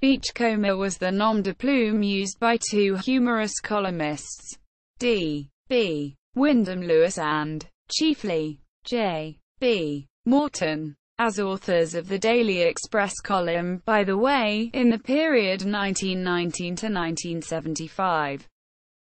Beachcomber was the nom de plume used by two humorous columnists, D.B. Wyndham Lewis and, chiefly, J.B. Morton, as authors of the Daily Express column, By the Way, in the period 1919 to 1975.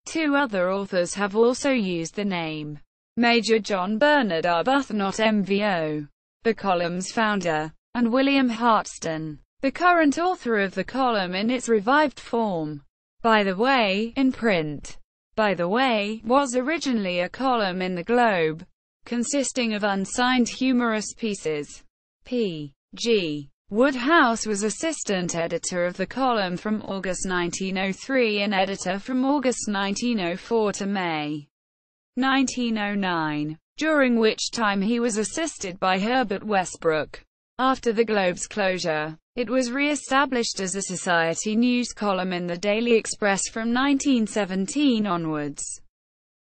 Two other authors have also used the name. Major John Bernard Arbuthnot MVO, the column's founder, and William Hartston, the current author of the column in its revived form. By the Way, in print. By the Way was originally a column in the Globe, consisting of unsigned humorous pieces. P.G. Woodhouse was assistant editor of the column from August 1903 and editor from August 1904 to May 1909, during which time he was assisted by Herbert Westbrook. After the Globe's closure, it was re-established as a society news column in the Daily Express from 1917 onwards.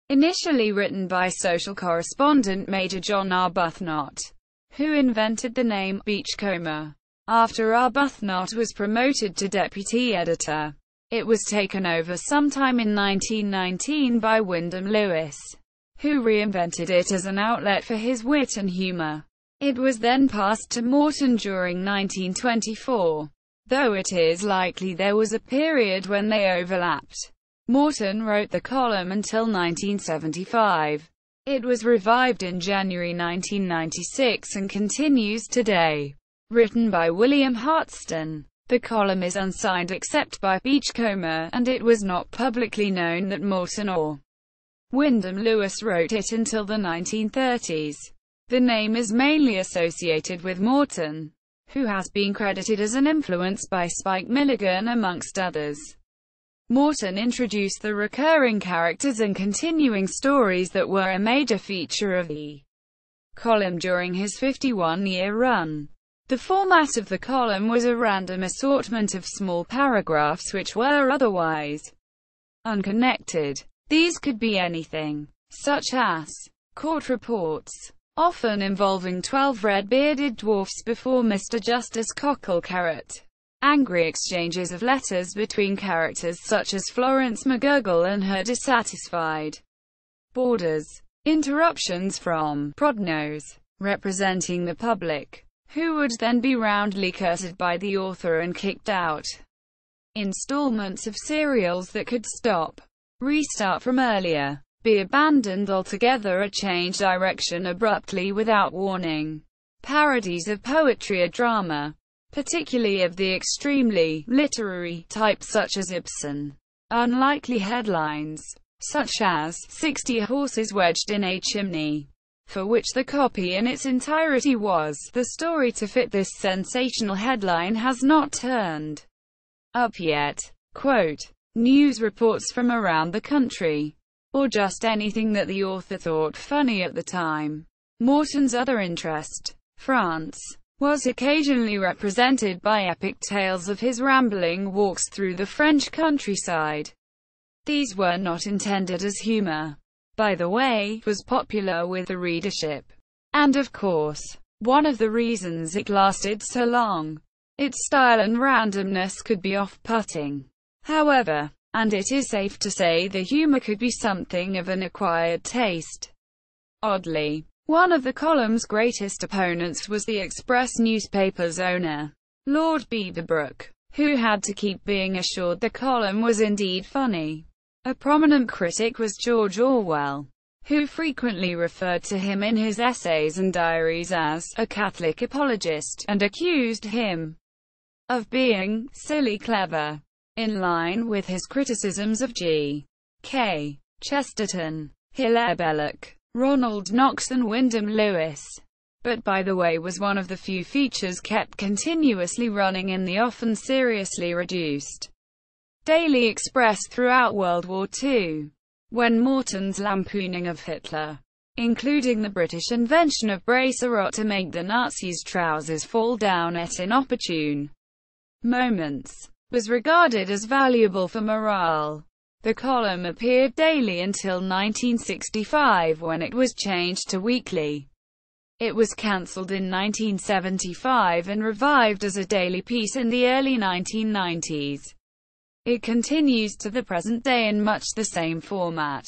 Initially written by social correspondent Major John Arbuthnot, who invented the name Beachcomber. After Arbuthnot was promoted to deputy editor, it was taken over sometime in 1919 by Wyndham Lewis, who reinvented it as an outlet for his wit and humor. It was then passed to Morton during 1924, though it is likely there was a period when they overlapped. Morton wrote the column until 1975. It was revived in January 1996 and continues today. Written by William Hartston, the column is unsigned except by Beachcomber, and it was not publicly known that Morton or Wyndham Lewis wrote it until the 1930s. The name is mainly associated with Morton, who has been credited as an influence by Spike Milligan amongst others. Morton introduced the recurring characters and continuing stories that were a major feature of the column during his 51-year run. The format of the column was a random assortment of small paragraphs which were otherwise unconnected. These could be anything, such as court reports, often involving 12 red-bearded dwarfs before Mr. Justice Cockle-Carrot, angry exchanges of letters between characters such as Florence McGurgle and her dissatisfied boarders, interruptions from Prodnose, representing the public, who would then be roundly cursed by the author and kicked out, installments of serials that could stop, restart from earlier, be abandoned altogether or change direction abruptly without warning, parodies of poetry or drama, particularly of the extremely literary type such as Ibsen, unlikely headlines, such as 60 horses wedged in a chimney, for which the copy in its entirety was the story to fit this sensational headline has not turned up yet. Quote, news reports from around the country, or just anything that the author thought funny at the time. Morton's other interest, France, was occasionally represented by epic tales of his rambling walks through the French countryside. These were not intended as humor. By the Way was popular with the readership, and of course, one of the reasons it lasted so long. Its style and randomness could be off-putting, however, and it is safe to say the humor could be something of an acquired taste. Oddly, one of the column's greatest opponents was the Express newspaper's owner, Lord Beaverbrook, who had to keep being assured the column was indeed funny. A prominent critic was George Orwell, who frequently referred to him in his essays and diaries as a Catholic apologist, and accused him of being silly clever, in line with his criticisms of G.K. Chesterton, Hilaire Belloc, Ronald Knox and Wyndham Lewis. But By the Way was one of the few features kept continuously running in the often seriously reduced Daily Express throughout World War II. When Morton's lampooning of Hitler, including the British invention of bracerat to make the Nazis' trousers fall down at inopportune moments, was regarded as valuable for morale, the column appeared daily until 1965 when it was changed to weekly. It was cancelled in 1975 and revived as a daily piece in the early 1990s. It continues to the present day in much the same format,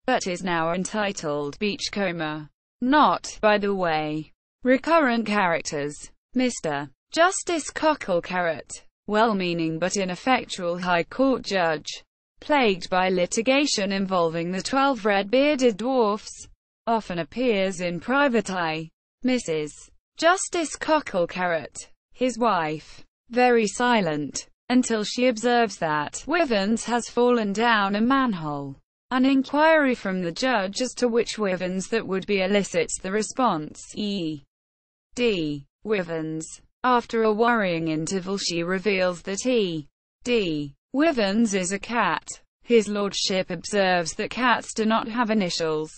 but is now entitled Beachcomber. Not, by the way. Recurrent characters. Mr. Justice Cockle-Carrot, well-meaning but ineffectual High Court judge, plagued by litigation involving the 12 red-bearded dwarfs, often appears in Private Eye. Mrs. Justice Cockle-Carrot, his wife, very silent, until she observes that Wivens has fallen down a manhole. An inquiry from the judge as to which Wivens that would be elicits the response, E.D. Wivens. After a worrying interval she reveals that E.D. Wivens is a cat. His lordship observes that cats do not have initials.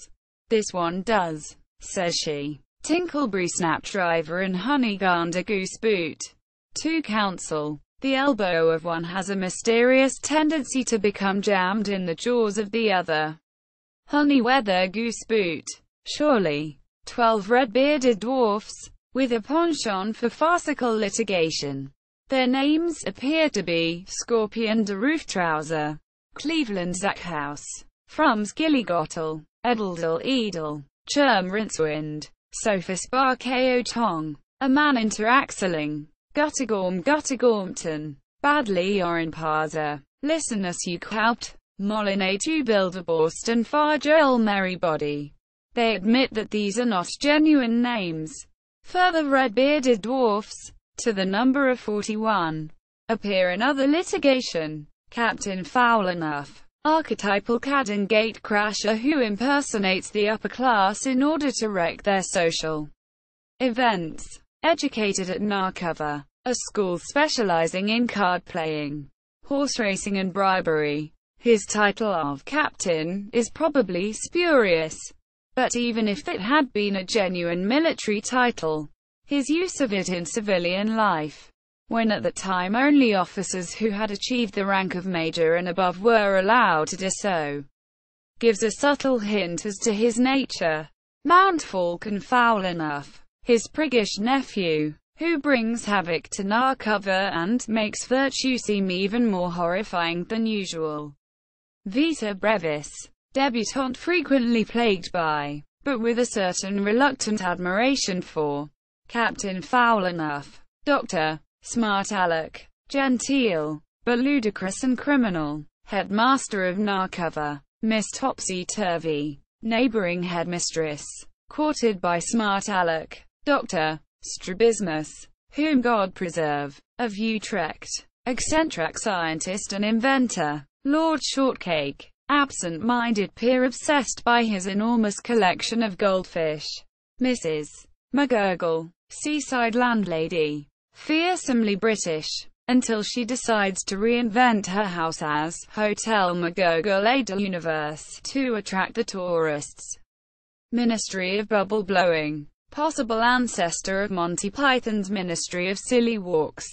This one does, says she. Tinkleberry Snapdriver and Honeygander Gooseboot. To counsel. The elbow of one has a mysterious tendency to become jammed in the jaws of the other. Honeyweather Gooseboot. Surely. 12 red-bearded dwarfs, with a penchant for farcical litigation. Their names appear to be Scorpion de Rooftrouser, Cleveland Zackhouse, Frums Gillygottel, Edeldel Edel, Churm Rincewind, Sophus Bar Ko Tong, A Man Interaxeling, Guttergormton, Badly Orinparser, Listenus Ukhaupt, Moline to Bilderborst and Farjoel Merrybody. They admit that these are not genuine names. Further red-bearded dwarfs, to the number of 41, appear in other litigation. Captain Foul-Enough, archetypal cad and gatecrasher who impersonates the upper class in order to wreck their social events. Educated at Narcover, a school specializing in card playing, horse racing and bribery. His title of captain is probably spurious, but even if it had been a genuine military title, his use of it in civilian life, when at the time only officers who had achieved the rank of major and above were allowed to do so, gives a subtle hint as to his nature. Mount Falcon Foul-Enough, his priggish nephew, who brings havoc to Narcover and makes virtue seem even more horrifying than usual. Vita Brevis, debutante frequently plagued by, but with a certain reluctant admiration for, Captain Foul-Enough. Dr. Smart Alec, genteel, but ludicrous and criminal, headmaster of Narcover. Miss Topsy-Turvy, neighboring headmistress, courted by Smart Alec. Dr. Strabismus, whom God preserve, of Utrecht, eccentric scientist and inventor. Lord Shortcake, absent-minded peer obsessed by his enormous collection of goldfish. Mrs. McGurgle, seaside landlady, fearsomely British, until she decides to reinvent her house as Hotel McGurgle de l'Univers to attract the tourists. Ministry of Bubble Blowing, possible ancestor of Monty Python's Ministry of Silly Walks.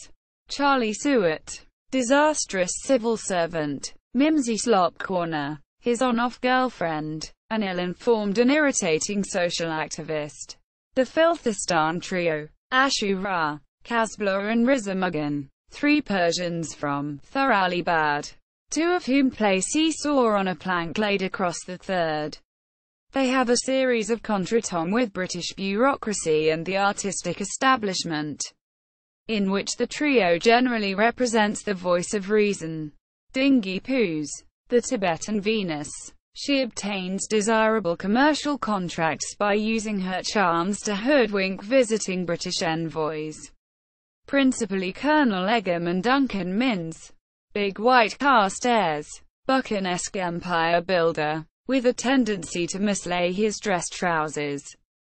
Charlie Suet, disastrous civil servant. Mimsy Slopcorner, his on-off girlfriend, an ill-informed and irritating social activist. The Filthistan Trio, Ashura, Kazbla and Rizzamugan, 3 Persians from Thoroughly Bad, 2 of whom play seesaw on a plank laid across the third. They have a series of contretemps with British bureaucracy and the artistic establishment, in which the trio generally represents the voice of reason. Dingy Poos, the Tibetan Venus. She obtains desirable commercial contracts by using her charms to hoodwink visiting British envoys, principally Colonel Egham and Duncan Minns. Big white car stairs. Buccanesque empire builder, with a tendency to mislay his dress trousers.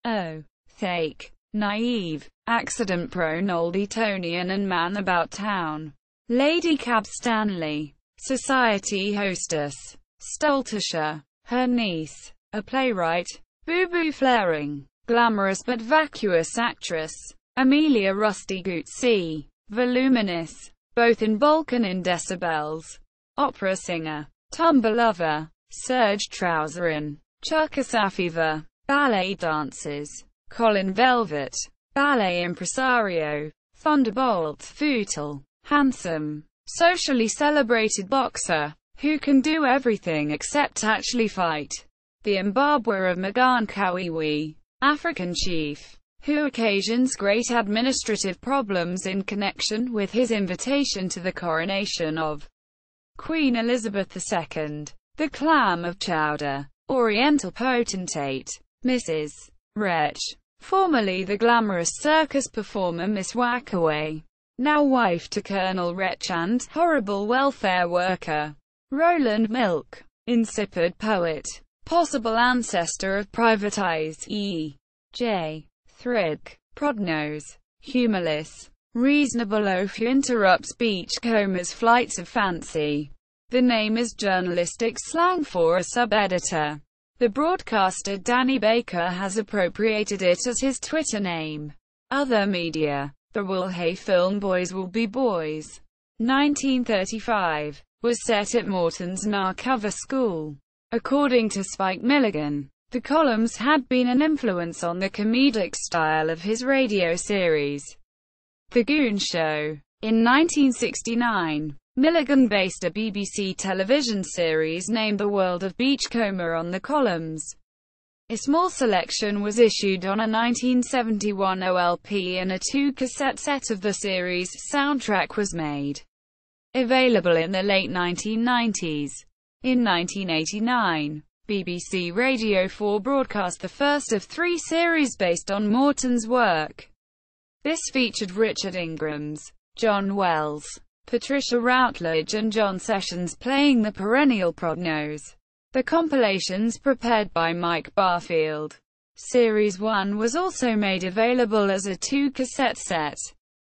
Oh, fake, naive, accident-prone old Etonian and man about town. Lady Cab Stanley, society hostess. Stoltisher, her niece, a playwright. Boo-boo flaring, glamorous but vacuous actress. Amelia Rusty Gootsey, voluminous, both in bulk and in decibels. Opera singer. Tumber lover. Serge Trouserin, Chukka Safiva, ballet dances. Colin Velvet, ballet impresario, thunderbolt, futile, handsome, socially celebrated boxer, who can do everything except actually fight. The Mbabwe of Magankawiwi, African chief, who occasions great administrative problems in connection with his invitation to the coronation of Queen Elizabeth II. The clam of Chowder, Oriental potentate, Mrs. Wretch, formerly the glamorous circus performer Miss Wackaway, now wife to Colonel Wretch and horrible welfare worker Roland Milk, insipid poet, possible ancestor of Private Eyes E. J. Thrick, Prodnose, humorless, reasonable oaf who interrupts Beachcomber's flights of fancy. The name is journalistic slang for a sub-editor. The broadcaster Danny Baker has appropriated it as his Twitter name. Other media. The Will Hay film Boys Will Be Boys, 1935, was set at Morton's Narcover School. According to Spike Milligan, the columns had been an influence on the comedic style of his radio series, The Goon Show. In 1969, Milligan based a BBC television series named The World of Beachcomber on the columns. A small selection was issued on a 1971 OLP and a 2-cassette set of the series' soundtrack was made available in the late 1990s. In 1989, BBC Radio 4 broadcast the first of 3 series based on Morton's work. This featured Richard Ingrams, John Wells, Patricia Routledge and John Sessions playing the perennial Prodnose. The compilations prepared by Mike Barfield. Series 1 was also made available as a 2-cassette set.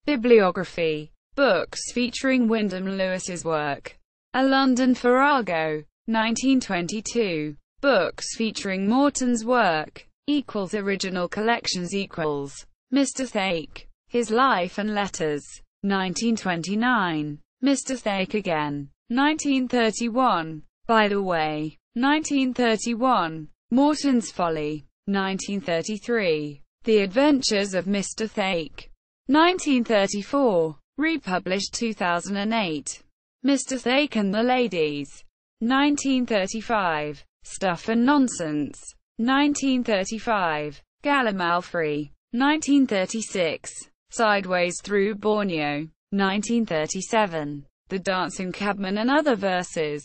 Bibliography. Books featuring Wyndham Lewis's work. A London Farrago, 1922. Books featuring Morton's work. Original collections Mr. Thake. His Life and Letters. 1929. Mr. Thake Again. 1931. By the Way. 1931. Morton's Folly. 1933. The Adventures of Mr. Thake. 1934. Republished 2008. Mr. Thake and the Ladies. 1935. Stuff and Nonsense. 1935. Gallimalfrey. 1936. Sideways Through Borneo. 1937. The Dancing Cabman and Other Verses.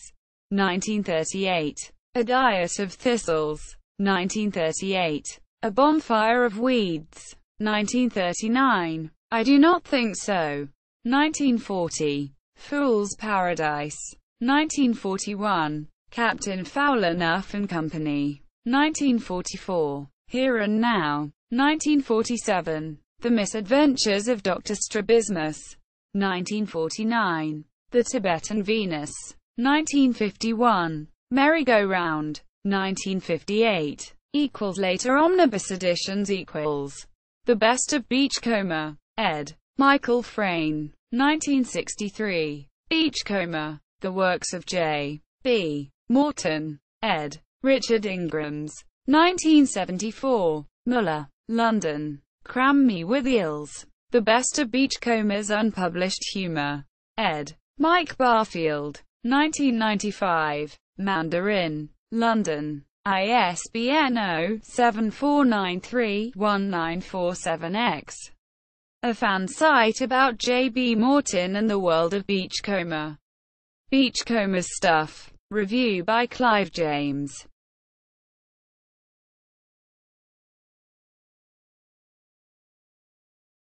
1938. A Diet of Thistles. 1938. A Bonfire of Weeds. 1939. I Do Not Think So. 1940. Fool's Paradise. 1941. Captain Fowlernuff and Company. 1944. Here and Now. 1947. The Misadventures of Dr. Strabismus. 1949. The Tibetan Venus. 1951. Merry-Go-Round. 1958. Later omnibus editions The Best of Beachcomber. Ed. Michael Frayn. 1963. Beachcomber. The Works of J. B. Morton. Ed. Richard Ingrams. 1974. Muller. London. Cram Me with Eels. The Best of Beachcomber's Unpublished Humour. Ed. Mike Barfield. 1995. Mandarin. London. ISBN 0-7493-1947-X. A fan site about J. B. Morton and the world of Beachcomber. Beachcomber's Stuff. Review by Clive James.